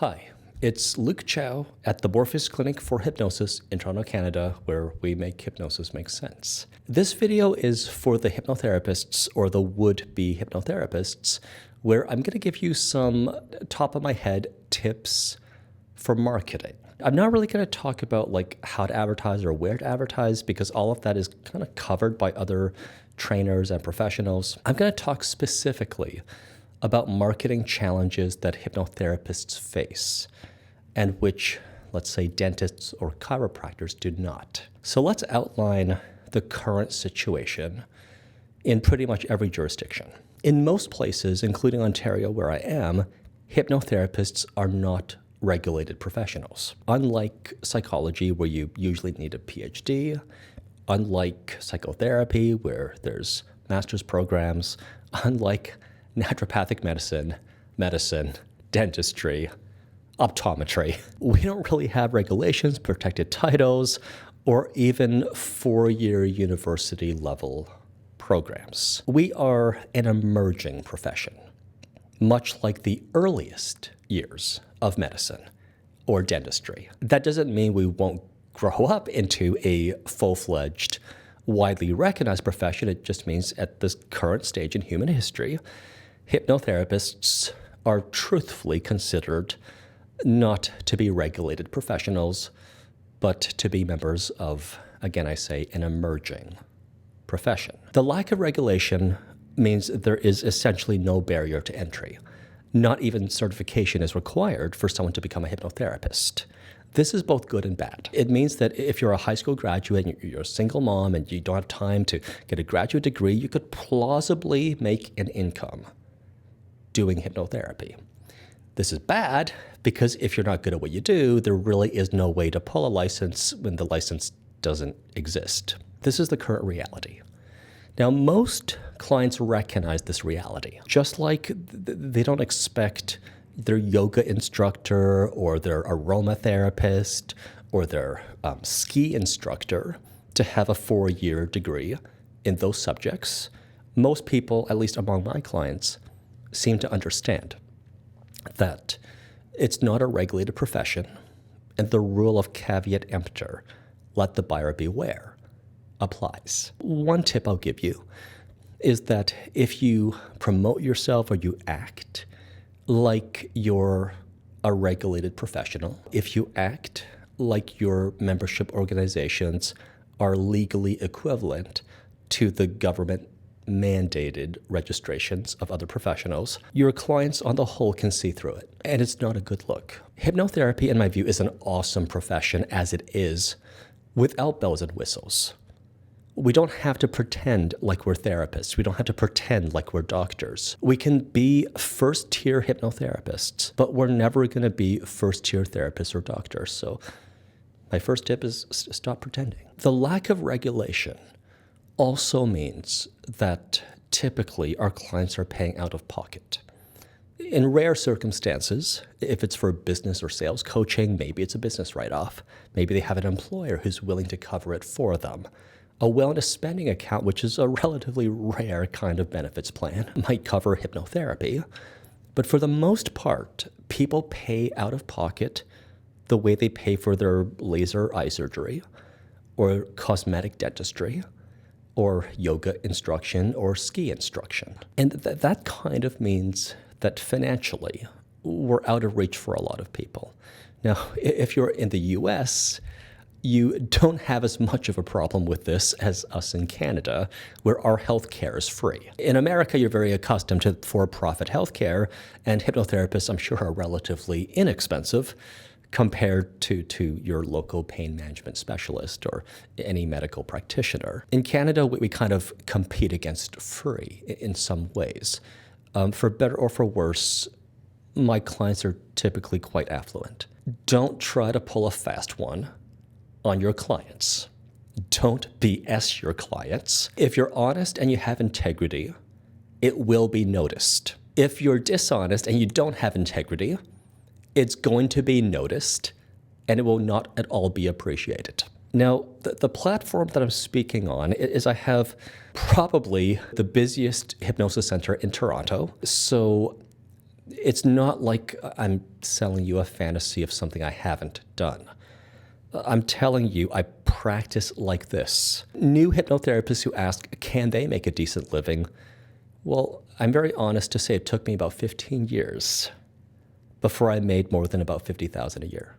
Hi, it's Luke Chow at the Morpheus Clinic for Hypnosis in Toronto, Canada, where we make hypnosis make sense. This video is for the hypnotherapists or the would-be hypnotherapists, where I'm going to give you some top-of-my-head tips for marketing. I'm not really going to talk about how to advertise or where to advertise because all of that is kind of covered by other trainers and professionals. I'm going to talk specifically about marketing challenges that hypnotherapists face and which, let's say, dentists or chiropractors do not. So let's outline the current situation in pretty much every jurisdiction. In most places, including Ontario where I am, hypnotherapists are not regulated professionals. Unlike psychology, where you usually need a PhD, unlike psychotherapy, where there's master's programs, unlike naturopathic medicine, dentistry, optometry. We don't really have regulations, protected titles, or even four-year university level programs. We are an emerging profession, much like the earliest years of medicine or dentistry. That doesn't mean we won't grow up into a full-fledged, widely recognized profession. It just means at this current stage in human history, hypnotherapists are truthfully considered not to be regulated professionals, but to be members of, again, I say, an emerging profession. The lack of regulation means there is essentially no barrier to entry. Not even certification is required for someone to become a hypnotherapist. This is both good and bad. It means that if you're a high school graduate and you're a single mom and you don't have time to get a graduate degree, you could plausibly make an income doing hypnotherapy. This is bad because if you're not good at what you do, there really is no way to pull a license when the license doesn't exist. This is the current reality. Now, most clients recognize this reality. Just like they don't expect their yoga instructor or their aromatherapist or their ski instructor to have a 4-year degree in those subjects, most people, at least among my clients, seem to understand that it's not a regulated profession, and the rule of caveat emptor, let the buyer beware, applies. One tip I'll give you is that if you promote yourself or you act like you're a regulated professional, if you act like your membership organizations are legally equivalent to the government mandated registrations of other professionals, your clients on the whole can see through it, and it's not a good look. Hypnotherapy, in my view, is an awesome profession as it is, without bells and whistles. We don't have to pretend like we're therapists. We don't have to pretend like we're doctors. We can be first-tier hypnotherapists, but we're never going to be first-tier therapists or doctors. So my first tip is stop pretending. The lack of regulation also means that typically our clients are paying out of pocket. In rare circumstances, if it's for business or sales coaching, maybe it's a business write-off. Maybe they have an employer who's willing to cover it for them. A wellness spending account, which is a relatively rare kind of benefits plan, might cover hypnotherapy. But for the most part, people pay out of pocket the way they pay for their laser eye surgery or cosmetic dentistry or yoga instruction or ski instruction. And that kind of means that financially, we're out of reach for a lot of people. Now, if you're in the US, you don't have as much of a problem with this as us in Canada, where our healthcare is free. In America, you're very accustomed to for-profit healthcare, and hypnotherapists, I'm sure, are relatively inexpensive compared to your local pain management specialist or any medical practitioner. In Canada, we kind of compete against free in some ways. For better or for worse, my clients are typically quite affluent. Don't try to pull a fast one on your clients. Don't BS your clients. If you're honest and you have integrity, it will be noticed. If you're dishonest and you don't have integrity, it's going to be noticed and it will not at all be appreciated. Now, the platform that I'm speaking on is I have probably the busiest hypnosis center in Toronto. So It's not like I'm selling you a fantasy of something I haven't done. I'm telling you, I practice like this. New hypnotherapists who ask, can they make a decent living? Well, I'm very honest to say it took me about 15 years before I made more than about $50,000 a year.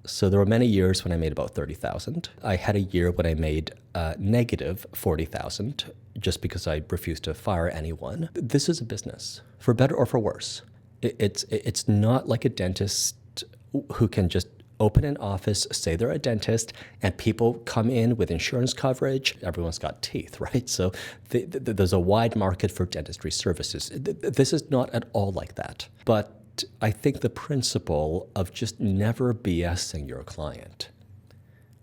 So there were many years when I made about $30,000. I had a year when I made negative $40,000 just because I refused to fire anyone. This is a business, for better or for worse. It's not like a dentist who can just open an office, say they're a dentist, and people come in with insurance coverage. Everyone's got teeth, right? So there's a wide market for dentistry services. This is not at all like that. But I think the principle of just never BSing your client,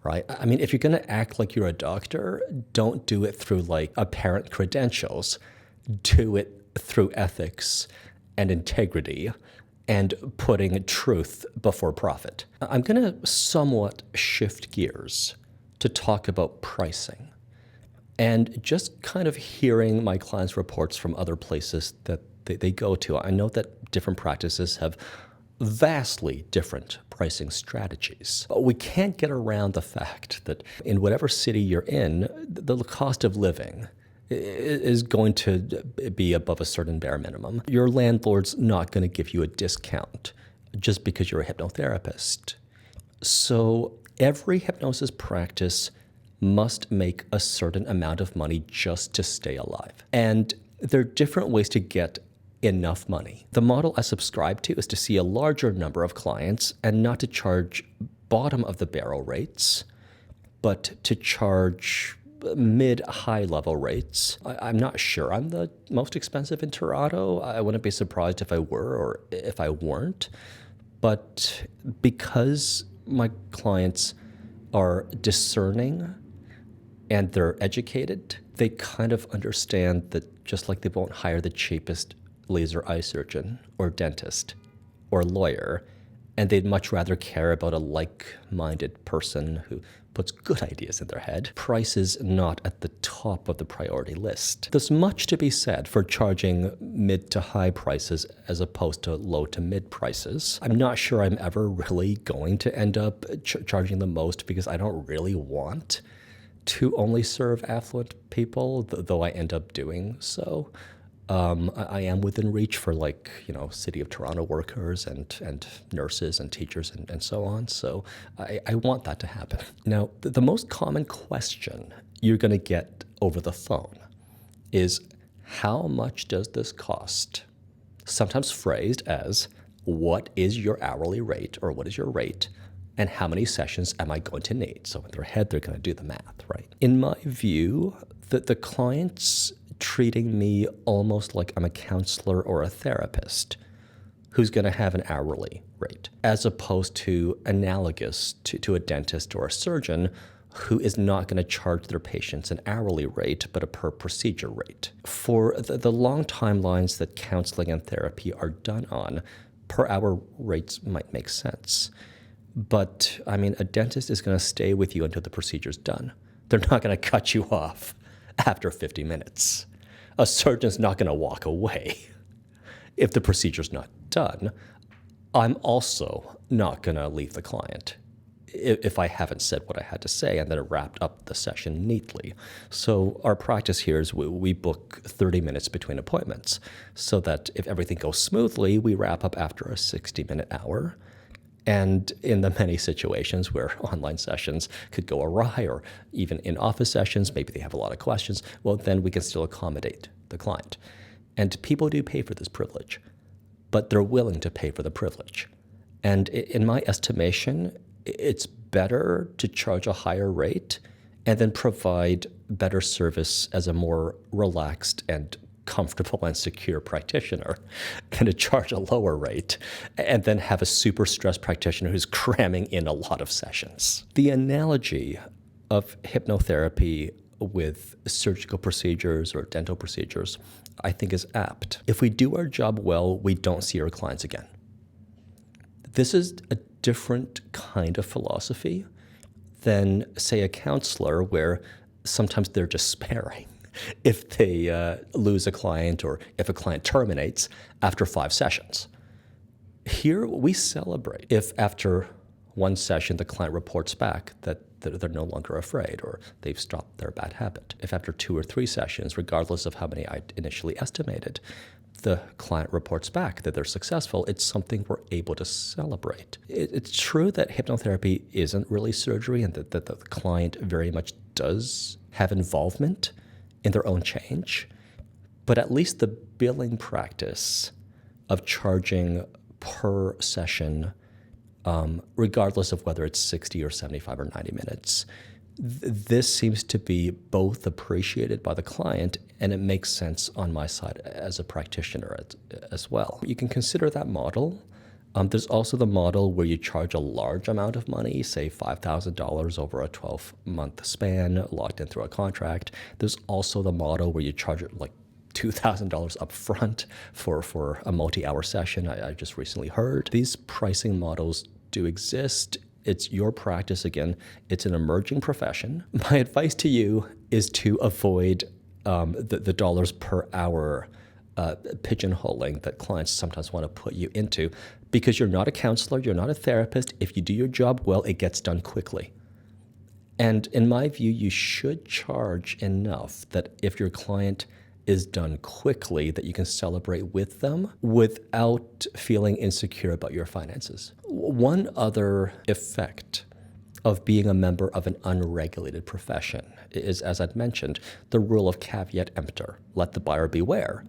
right? I mean, if you're going to act like you're a doctor, don't do it through like apparent credentials. Do it through ethics and integrity and putting truth before profit. I'm going to somewhat shift gears to talk about pricing and just kind of hearing my clients' reports from other places that they go to. I know that different practices have vastly different pricing strategies. But we can't get around the fact that in whatever city you're in, the cost of living is going to be above a certain bare minimum. Your landlord's not going to give you a discount just because you're a hypnotherapist. So every hypnosis practice must make a certain amount of money just to stay alive. And there are different ways to get enough money. The model I subscribe to is to see a larger number of clients and not to charge bottom of the barrel rates, but to charge mid-high level rates. I'm not sure I'm the most expensive in Toronto. I wouldn't be surprised if I were or if I weren't. But because my clients are discerning and they're educated, they kind of understand that just like they won't hire the cheapest laser eye surgeon or dentist or lawyer, and they'd much rather care about a like-minded person who puts good ideas in their head. Price is not at the top of the priority list. There's much to be said for charging mid to high prices as opposed to low to mid prices. I'm not sure I'm ever really going to end up charging the most because I don't really want to only serve affluent people, though I end up doing so. I am within reach for City of Toronto workers and nurses and teachers and so on. So I want that to happen. Now, the most common question you're going to get over the phone is, how much does this cost? Sometimes phrased as, what is your hourly rate or what is your rate? And how many sessions am I going to need? So in their head, they're going to do the math, right? In my view, the clients treating me almost like I'm a counselor or a therapist who's going to have an hourly rate, as opposed to analogous to a dentist or a surgeon who is not going to charge their patients an hourly rate, but a per procedure rate. For the long timelines that counseling and therapy are done on, per hour rates might make sense. But, I mean, a dentist is going to stay with you until the procedure's done. They're not going to cut you off after 50 minutes. A surgeon's not going to walk away if the procedure's not done. I'm also not going to leave the client if I haven't said what I had to say and then wrapped up the session neatly. So our practice here is we book 30 minutes between appointments so that if everything goes smoothly, we wrap up after a 60-minute hour. And in the many situations where online sessions could go awry, or even in office sessions, maybe they have a lot of questions, well, then we can still accommodate the client. And people do pay for this privilege, but they're willing to pay for the privilege. And in my estimation, it's better to charge a higher rate and then provide better service as a more relaxed and comfortable and secure practitioner than to charge a lower rate and then have a super stressed practitioner who's cramming in a lot of sessions. The analogy of hypnotherapy with surgical procedures or dental procedures, I think, is apt. If we do our job well, we don't see our clients again. This is a different kind of philosophy than, say, a counselor where sometimes they're despairing if they lose a client or if a client terminates after 5 sessions. Here we celebrate if after one session the client reports back that they're no longer afraid or they've stopped their bad habit. If after 2 or 3 sessions, regardless of how many I initially estimated, the client reports back that they're successful, it's something we're able to celebrate. It's true that hypnotherapy isn't really surgery and that the client very much does have involvement in their own change, but at least the billing practice of charging per session, regardless of whether it's 60 or 75 or 90 minutes, this seems to be both appreciated by the client and it makes sense on my side as a practitioner as well. You can consider that model. There's also the model where you charge a large amount of money, say $5,000 over a 12-month span, locked in through a contract. There's also the model where you charge it like $2,000 up front for a multi-hour session. I just recently heard. These pricing models do exist. It's your practice again. It's an emerging profession. My advice to you is to avoid the dollars per hour pigeonholing that clients sometimes want to put you into, because you're not a counselor, you're not a therapist. If you do your job well, it gets done quickly. And in my view, you should charge enough that if your client is done quickly, that you can celebrate with them without feeling insecure about your finances. One other effect of being a member of an unregulated profession is, as I'd mentioned, the rule of caveat emptor, let the buyer beware,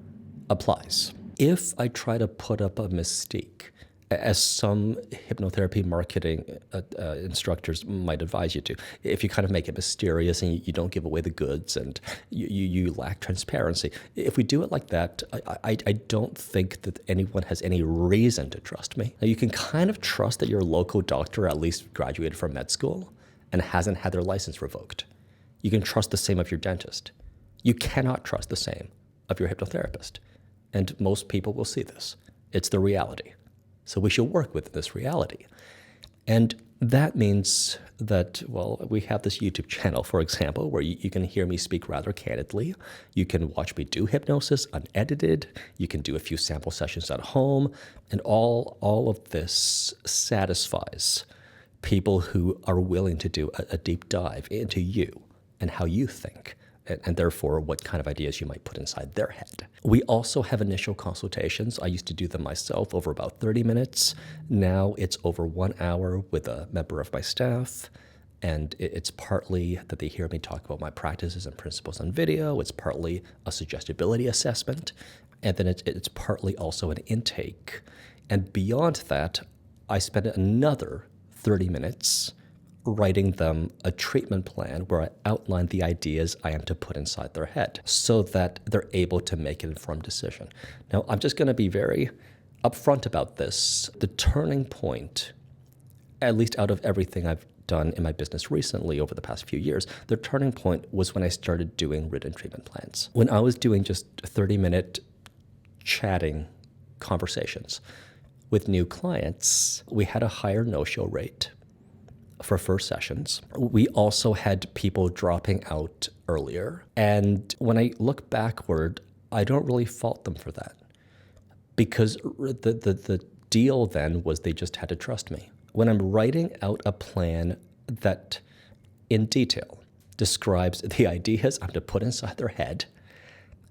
applies. If I try to put up a mystique, as some hypnotherapy marketing instructors might advise you to, if you kind of make it mysterious and you don't give away the goods and you lack transparency, if we do it like that, I don't think that anyone has any reason to trust me. Now, you can kind of trust that your local doctor at least graduated from med school and hasn't had their license revoked. You can trust the same of your dentist. You cannot trust the same of your hypnotherapist. And most people will see this. It's the reality. So we should work with this reality. And that means that, well, we have this YouTube channel, for example, where you can hear me speak rather candidly. You can watch me do hypnosis unedited. You can do a few sample sessions at home. And all of this satisfies people who are willing to do a deep dive into you and how you think, and therefore what kind of ideas you might put inside their head. We also have initial consultations. I used to do them myself over about 30 minutes. Now it's over 1 hour with a member of my staff. And it's partly that they hear me talk about my practices and principles on video. It's partly a suggestibility assessment. And then it's partly also an intake. And beyond that, I spend another 30 minutes writing them a treatment plan where I outline the ideas I am to put inside their head so that they're able to make an informed decision. Now, I'm just going to be very upfront about this. The turning point, at least out of everything I've done in my business recently over the past few years, the turning point was when I started doing written treatment plans. When I was doing just 30-minute chatting conversations with new clients, we had a higher no-show rate for first sessions. We also had people dropping out earlier. And when I look backward, I don't really fault them for that, because the deal then was they just had to trust me. When I'm writing out a plan that in detail describes the ideas I'm to put inside their head,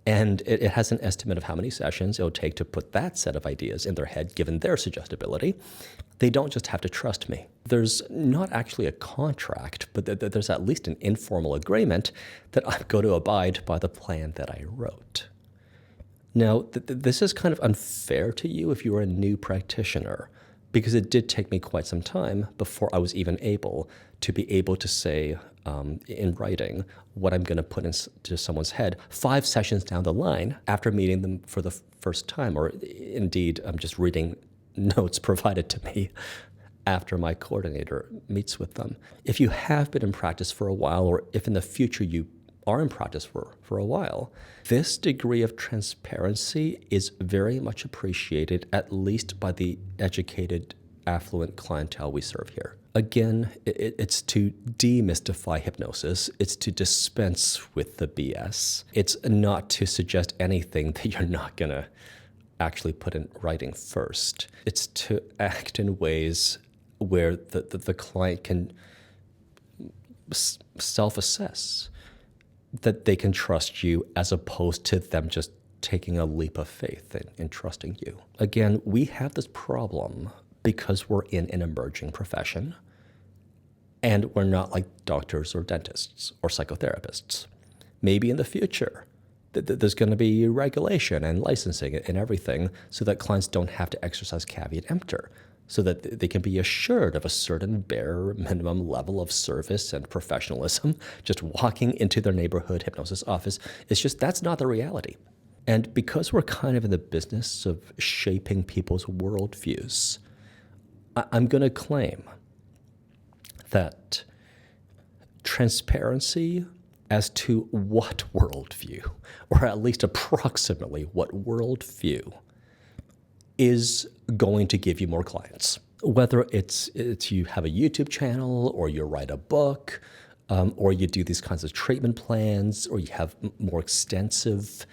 and it has an estimate of how many sessions it'll take to put that set of ideas in their head, given their suggestibility, they don't just have to trust me. There's not actually a contract, but there's at least an informal agreement that I'm going to abide by the plan that I wrote. Now, this is kind of unfair to you if you're a new practitioner, because it did take me quite some time before I was even able to say in writing what I'm going to put into someone's head 5 sessions down the line after meeting them for the first time, or indeed I'm just reading notes provided to me after my coordinator meets with them. If you have been in practice for a while, or if in the future you are in practice for a while, this degree of transparency is very much appreciated, at least by the educated, affluent clientele we serve here. Again, it's to demystify hypnosis. It's to dispense with the BS. It's not to suggest anything that you're not going to actually put in writing first. It's to act in ways where the client can self-assess, that they can trust you, as opposed to them just taking a leap of faith and trusting you. Again, we have this problem because we're in an emerging profession, and we're not like doctors or dentists or psychotherapists. Maybe in the future, there's going to be regulation and licensing and everything so that clients don't have to exercise caveat emptor, so that they can be assured of a certain bare minimum level of service and professionalism. Just walking into their neighborhood hypnosis office, it's just, that's not the reality. And because we're kind of in the business of shaping people's worldviews, I'm going to claim that transparency as to what worldview, or at least approximately what worldview, is going to give you more clients. Whether it's you have a YouTube channel, or you write a book, or you do these kinds of treatment plans, or you have more extensive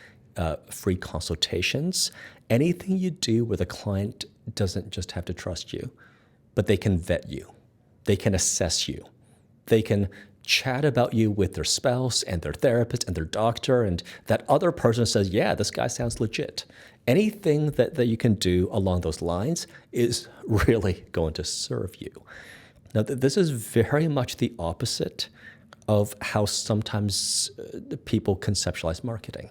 free consultations, anything you do where the client doesn't just have to trust you, but they can vet you, they can assess you, they can chat about you with their spouse and their therapist and their doctor, and that other person says, yeah, this guy sounds legit. Anything that you can do along those lines is really going to serve you. Now, this is very much the opposite of how sometimes people conceptualize marketing.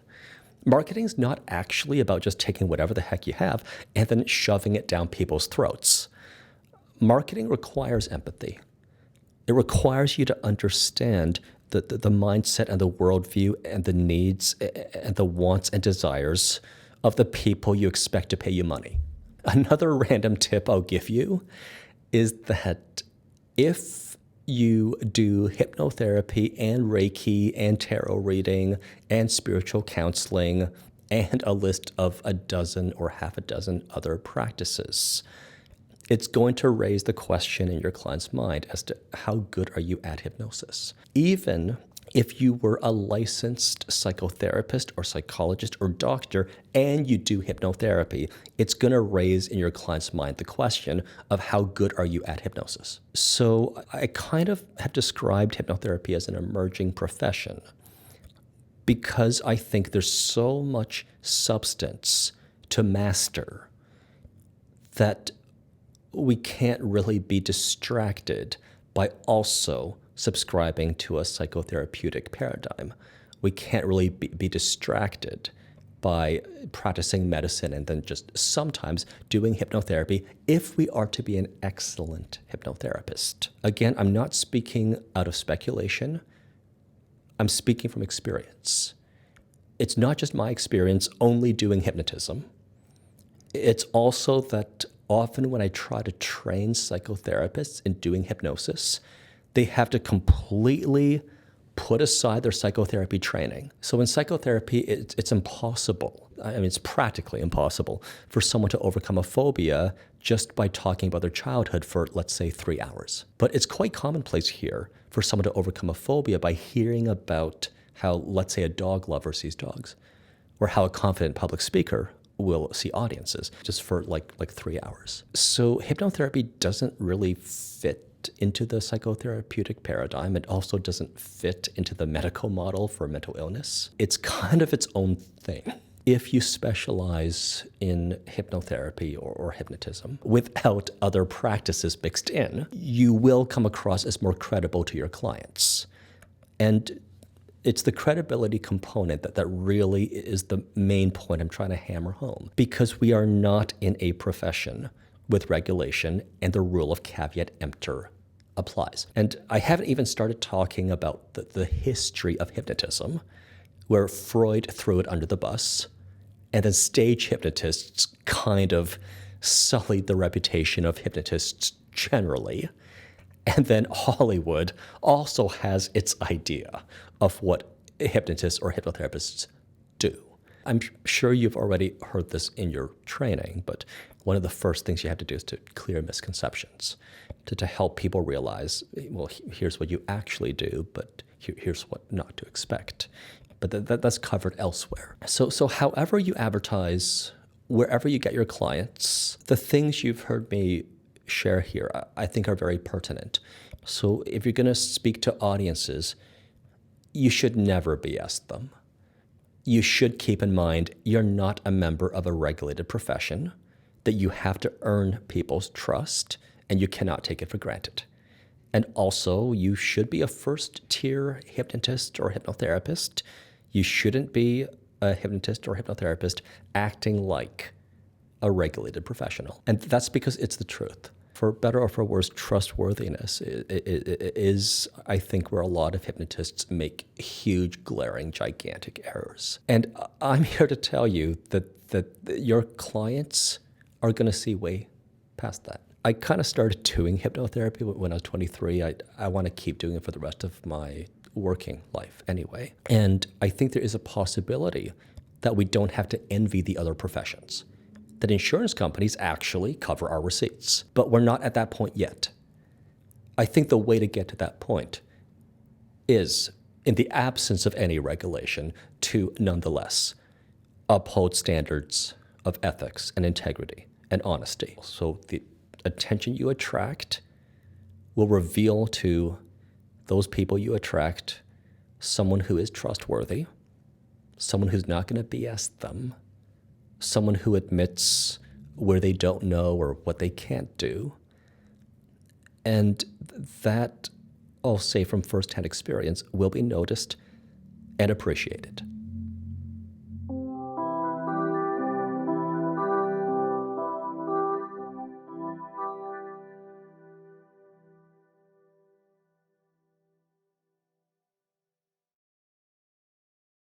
Marketing is not actually about just taking whatever the heck you have and then shoving it down people's throats. Marketing requires empathy. It requires you to understand the mindset and the worldview and the needs and the wants and desires of the people you expect to pay you money. Another random tip I'll give you is that if you do hypnotherapy and Reiki and tarot reading and spiritual counseling and a list of a dozen or half a dozen other practices, it's going to raise the question in your client's mind as to how good are you at hypnosis. Even if you were a licensed psychotherapist or psychologist or doctor and you do hypnotherapy, it's going to raise in your client's mind the question of how good are you at hypnosis. So I kind of have described hypnotherapy as an emerging profession because I think there's so much substance to master that we can't really be distracted by also subscribing to a psychotherapeutic paradigm. We can't really be distracted by practicing medicine and then just sometimes doing hypnotherapy if we are to be an excellent hypnotherapist. Again, I'm not speaking out of speculation. I'm speaking from experience. It's not just my experience only doing hypnotism. It's also that often when I try to train psychotherapists in doing hypnosis, they have to completely put aside their psychotherapy training. So in psychotherapy, it's impossible. I mean, it's practically impossible for someone to overcome a phobia just by talking about their childhood for, let's say, 3 hours. But it's quite commonplace here for someone to overcome a phobia by hearing about how, let's say, a dog lover sees dogs, or how a confident public speaker will see audiences just for like 3 hours. So hypnotherapy doesn't really fit into the psychotherapeutic paradigm. It also doesn't fit into the medical model for mental illness. It's kind of its own thing. If you specialize in hypnotherapy or hypnotism without other practices mixed in, you will come across as more credible to your clients. And it's the credibility component that really is the main point I'm trying to hammer home, because we are not in a profession with regulation and the rule of caveat emptor applies. And I haven't even started talking about the history of hypnotism, where Freud threw it under the bus, and then stage hypnotists kind of sullied the reputation of hypnotists generally. And then Hollywood also has its idea of what hypnotists or hypnotherapists do. I'm sure you've already heard this in your training, but one of the first things you have to do is to clear misconceptions, to help people realize, well, here's what you actually do, but here's what not to expect. But that's covered elsewhere. So however you advertise wherever you get your clients, the things you've heard me share here, I think are very pertinent. So if you're going to speak to audiences, you should never BS them. You should keep in mind you're not a member of a regulated profession, that you have to earn people's trust, and you cannot take it for granted. And also, you should be a first-tier hypnotist or hypnotherapist. You shouldn't be a hypnotist or hypnotherapist acting like a regulated professional. And that's because it's the truth. For better or for worse, trustworthiness is, I think, where a lot of hypnotists make huge, glaring, gigantic errors. And I'm here to tell you that your clients are going to see way past that. I kind of started doing hypnotherapy when I was 23. I want to keep doing it for the rest of my working life anyway. And I think there is a possibility that we don't have to envy the other professions, that insurance companies actually cover our receipts. But we're not at that point yet. I think the way to get to that point is, in the absence of any regulation, to nonetheless uphold standards of ethics and integrity and honesty. So the attention you attract will reveal to those people you attract someone who is trustworthy, someone who's not going to BS them, someone who admits where they don't know or what they can't do. And that, I'll say from firsthand experience, will be noticed and appreciated.